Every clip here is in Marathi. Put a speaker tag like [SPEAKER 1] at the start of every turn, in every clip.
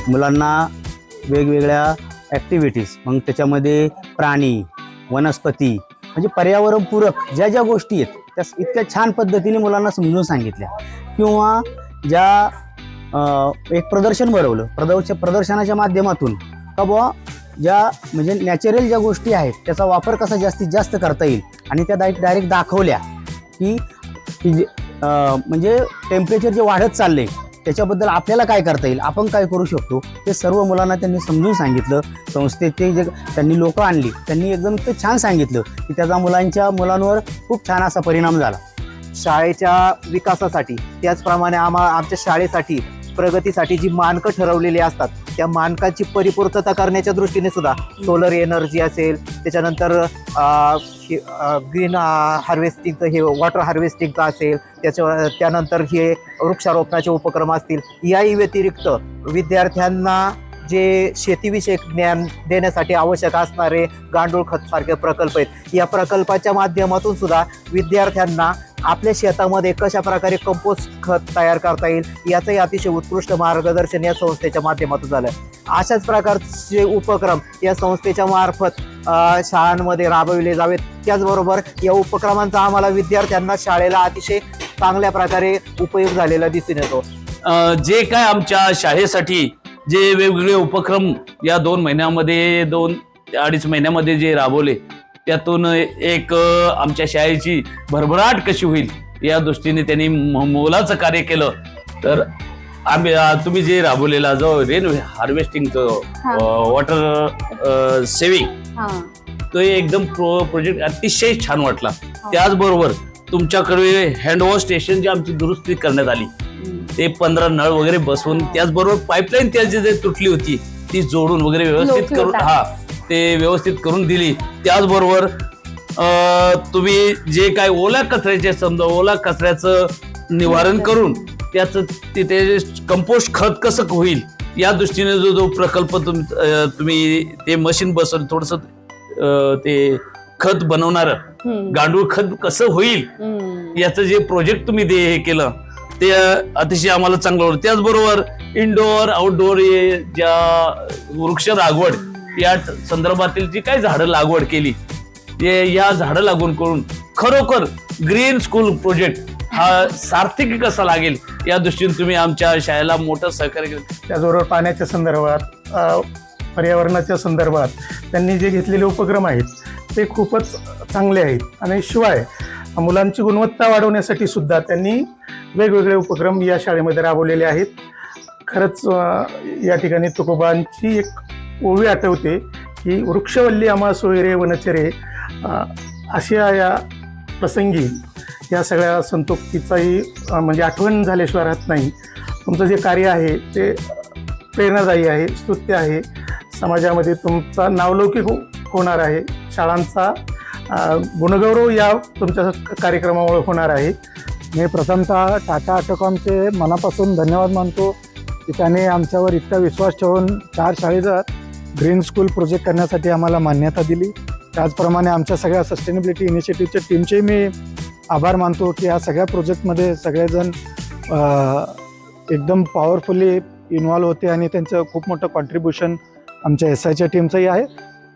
[SPEAKER 1] मुलांना वेगवेगळ्या ॲक्टिव्हिटीज, मग त्याच्यामध्ये प्राणी, वनस्पती म्हणजे पर्यावरणपूरक ज्या ज्या गोष्टी आहेत त्या इतक्या छान पद्धतीने मुलांना समजून सांगितल्या. किंवा ज्या एक प्रदर्शन भरवलं, प्रदर्शनाच्या माध्यमातून का बुवा ज्या म्हणजे नॅचरल ज्या गोष्टी आहेत त्याचा वापर कसा जास्तीत जास्त करता येईल आणि त्या डायरेक्ट दाखवल्या की म्हणजे टेम्परेचर जे वाढत चालले त्याच्याबद्दल आपल्याला काय करता येईल, आपण काय करू शकतो, ते सर्व मुलांना त्यांनी समजून सांगितलं. संस्थेचे जे त्यांनी लोकं आणली त्यांनी एकदम ते छान सांगितलं की त्याचा मुलांवर खूप छान असा परिणाम झाला.
[SPEAKER 2] शाळेच्या विकासासाठी त्याचप्रमाणे आमच्या शाळेसाठी प्रगतीसाठी जी मानकं ठरवलेली असतात त्या मानकांची परिपूर्तता करण्याच्या दृष्टीने सुद्धा सोलर एनर्जी असेल, त्याच्यानंतर ग्रीन हार्वेस्टिंगचं हे वॉटर हार्वेस्टिंगचं असेल, त्यानंतर हे वृक्षारोपणाचे उपक्रम असतील. याही व्यतिरिक्त विद्यार्थ्यांना जे शेतीविषयक ज्ञान देण्यासाठी आवश्यक असणारे गांडूळ खत सारखे प्रकल्प आहेत, या प्रकल्पाच्या माध्यमातून सुद्धा विद्यार्थ्यांना आपल्या शेतामध्ये कशा प्रकारे कंपोस्ट खत तयार करता येईल याचंही अतिशय उत्कृष्ट मार्गदर्शन या संस्थेच्या माध्यमातून झालं. अशाच प्रकारचे उपक्रम या संस्थेच्या मार्फत शाळांमध्ये राबविले जावेत. त्याचबरोबर या उपक्रमांचा आम्हाला विद्यार्थ्यांना शाळेला अतिशय चांगल्या प्रकारे उपयोग झालेला दिसून येतो.
[SPEAKER 3] जे काय आमच्या शाळेसाठी जे वेगवेगळे उपक्रम या 2 महिन्यामध्ये 2-2.5 महिन्यामध्ये जे राबवले त्यातून एक आमच्या शाळेची भरभराट कशी होईल या दृष्टीने त्यांनी मोलाचं कार्य केलं. तर तुम्ही जे राबवलेला जो रेन हार्वेस्टिंगचं वॉटर सेव्हिंग तो एकदम प्रोजेक्ट अतिशय छान वाटला. त्याचबरोबर तुमच्याकडे हँडवॉश स्टेशन जी आमची दुरुस्ती करण्यात आली ते 15 नळ वगैरे बसवून, त्याचबरोबर पाईपलाईन त्याची जे तुटली होती ती जोडून वगैरे व्यवस्थित करून ते व्यवस्थित करून दिली. त्याचबरोबर तुम्ही जे काय ओला कचऱ्याचं निवारण करून त्याचं तिथे कंपोस्ट खत कसं होईल या दृष्टीने जो प्रकल्प तुम्ही ते मशीन बसवून थोडंसं ते खत बनवणार गांडूळ खत कसं होईल याचं जे प्रोजेक्ट तुम्ही हे केलं ते अतिशय आम्हाला चांगलं वाटतं. त्याचबरोबर इनडोअर आउटडोअर ज्या वृक्ष लागवड या संदर्भातील जी काही झाडं लागवड केली ते या झाडं लागवड करून खरोखर ग्रीन स्कूल प्रोजेक्ट हा सार्थकी कसा लागेल या दृष्टीने तुम्ही आमच्या शाळेला मोठं सहकार्य केलं.
[SPEAKER 4] त्याचबरोबर पाण्याच्या संदर्भात, पर्यावरणाच्या संदर्भात त्यांनी जे घेतलेले उपक्रम आहेत ते खूपच चांगले आहेत. आणि शिवाय मुलांची गुणवत्ता वाढवण्यासाठी सुद्धा त्यांनी वेगवेगळे उपक्रम या शाळेमध्ये राबवलेले आहेत. खरंच या ठिकाणी तुकोबांची एक ओवी आठवते की वृक्षवल्ली आम्हा सोयरे वनचरे, अशा या प्रसंगी या सगळ्या संतोक्तीचाही म्हणजे आठवण झाल्याशिवाय राहत नाही. तुमचं जे कार्य आहे ते प्रेरणादायी आहे, स्तुत्य आहे. समाजामध्ये तुमचा नावलौकिक होणार आहे. शाळांचा गुणगौरव या तुमच्या कार्यक्रमामुळे होणार आहे.
[SPEAKER 5] मी प्रथमतः टाटा ऑटोकॉमचे मनापासून धन्यवाद मानतो की त्याने आमच्यावर इतका विश्वास ठेवून 4 शाळेचा ग्रीन स्कूल प्रोजेक्ट करण्यासाठी आम्हाला मान्यता दिली. त्याचप्रमाणे आमच्या सगळ्या सस्टेनेबिलिटी इनिशिएटिव्हच्या टीमचे मी आभार मानतो की या सगळ्या प्रोजेक्टमध्ये सगळेजण एकदम पॉवरफुली इन्व्हॉल्व होते आणि त्यांचं खूप मोठं कॉन्ट्रीब्युशन आमच्या SIच्या टीमचंही आहे.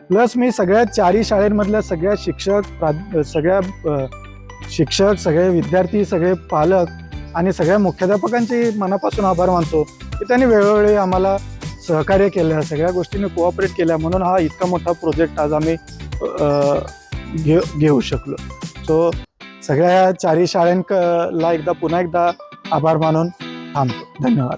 [SPEAKER 5] प्लस मी सगळ्या 4ही शाळेमधल्या सगळ्या शिक्षक, सगळे विद्यार्थी, सगळे पालक आणि सगळ्या मुख्याध्यापकांचे मनापासून आभार मानतो की त्यांनी वेळोवेळी आम्हाला सहकार्य केलं, सगळ्या गोष्टींनी कोऑपरेट केल्या, म्हणून हा इतका मोठा प्रोजेक्ट आज आम्ही घेऊ शकलो. सो सगळ्या 4ही शाळांना पुन्हा एकदा आभार मानून थांबतो. धन्यवाद.